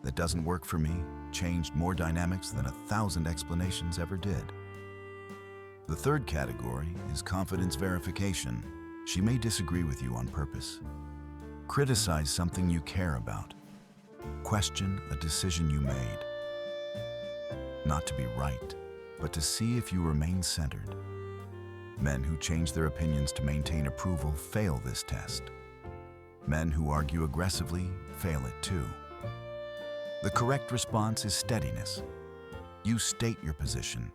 S1: that doesn't work for me changed more dynamics than 1,000 explanations ever did. The third category is confidence verification. She may disagree with you on purpose. Criticize something you care about. Question a decision you made. Not to be right, but to see if you remain centered. Men who change their opinions to maintain approval fail this test. Men who argue aggressively fail it too. The correct response is steadiness. You state your position.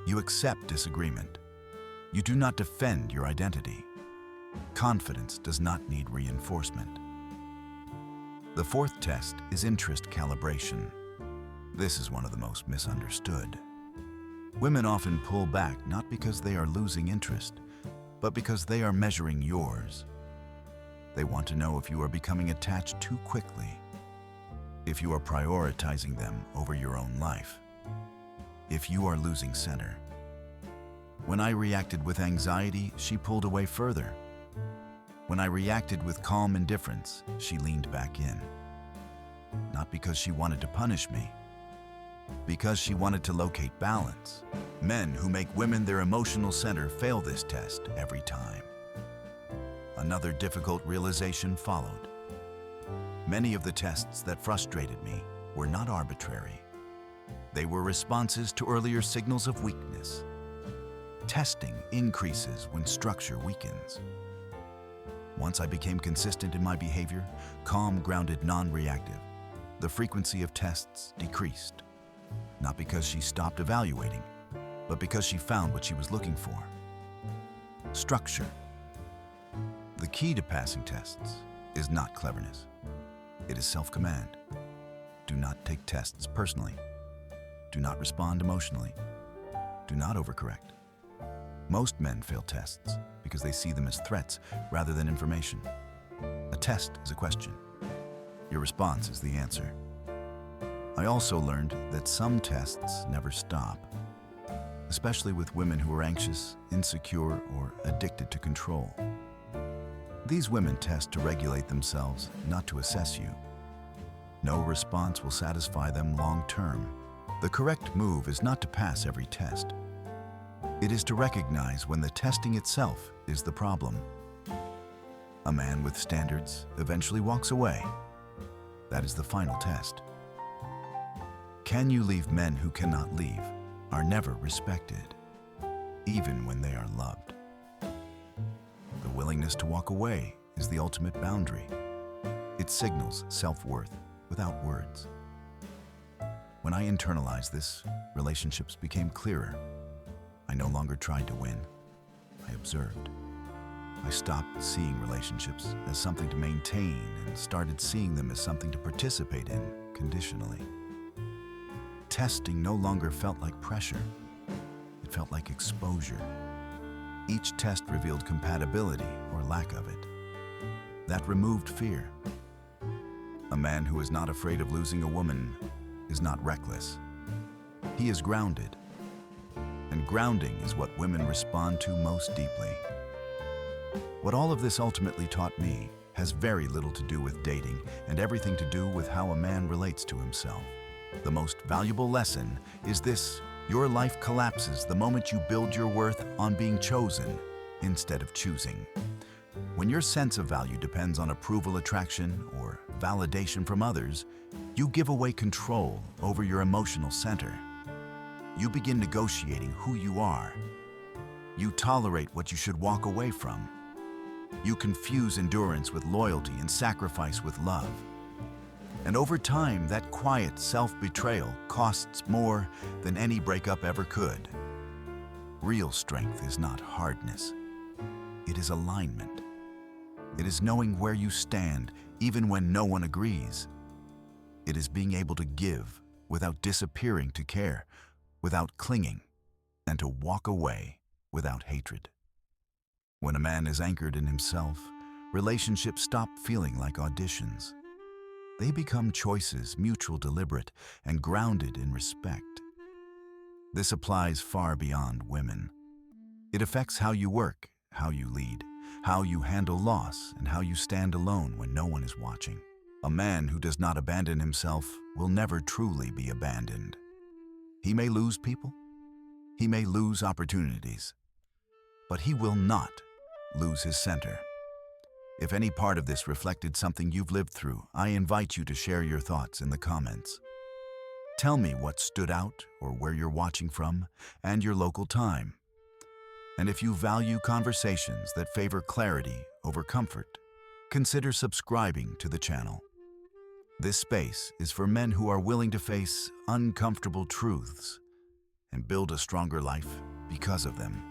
S1: You accept disagreement. You do not defend your identity. Confidence does not need reinforcement. The fourth test is interest calibration. This is one of the most misunderstood. Women often pull back not because they are losing interest, but because they are measuring yours. They want to know if you are becoming attached too quickly, if you are prioritizing them over your own life, if you are losing center. When I reacted with anxiety, she pulled away further. When I reacted with calm indifference, she leaned back in. Not because she wanted to punish me, because she wanted to locate balance. Men who make women their emotional center fail this test every time. Another difficult realization followed. Many of the tests that frustrated me were not arbitrary. They were responses to earlier signals of weakness. Testing increases when structure weakens. Once I became consistent in my behavior, calm, grounded, non-reactive, the frequency of tests decreased. Not because she stopped evaluating, but because she found what she was looking for. Structure. The key to passing tests is not cleverness. It is self-command. Do not take tests personally. Do not respond emotionally. Do not overcorrect. Most men fail tests because they see them as threats rather than information. A test is a question. Your response is the answer. I also learned that some tests never stop, especially with women who are anxious, insecure, or addicted to control. These women test to regulate themselves, not to assess you. No response will satisfy them long term. The correct move is not to pass every test. It is to recognize when the testing itself is the problem. A man with standards eventually walks away. That is the final test. Can you leave? Men who cannot leave are never respected, even when they are loved. The willingness to walk away is the ultimate boundary. It signals self-worth without words. When I internalized this, relationships became clearer. I no longer tried to win. I observed. I stopped seeing relationships as something to maintain and started seeing them as something to participate in conditionally. Testing no longer felt like pressure. It felt like exposure. Each test revealed compatibility or lack of it. That removed fear. A man who is not afraid of losing a woman is not reckless. He is grounded. And grounding is what women respond to most deeply. What all of this ultimately taught me has very little to do with dating and everything to do with how a man relates to himself. The most valuable lesson is this: your life collapses the moment you build your worth on being chosen instead of choosing. When your sense of value depends on approval, attraction, or validation from others, you give away control over your emotional center. You begin negotiating who you are. You tolerate what you should walk away from. You confuse endurance with loyalty and sacrifice with love. And over time, that quiet self-betrayal costs more than any breakup ever could. Real strength is not hardness. It is alignment. It is knowing where you stand, even when no one agrees. It is being able to give without disappearing to care, without clinging, and to walk away without hatred. When a man is anchored in himself, relationships stop feeling like auditions. They become choices, mutual, deliberate, and grounded in respect. This applies far beyond women. It affects how you work, how you lead, how you handle loss, and how you stand alone when no one is watching. A man who does not abandon himself will never truly be abandoned. He may lose people, he may lose opportunities, but he will not lose his center. If any part of this reflected something you've lived through, I invite you to share your thoughts in the comments. Tell me what stood out or where you're watching from and your local time. And if you value conversations that favor clarity over comfort, consider subscribing to the channel. This space is for men who are willing to face uncomfortable truths and build a stronger life because of them.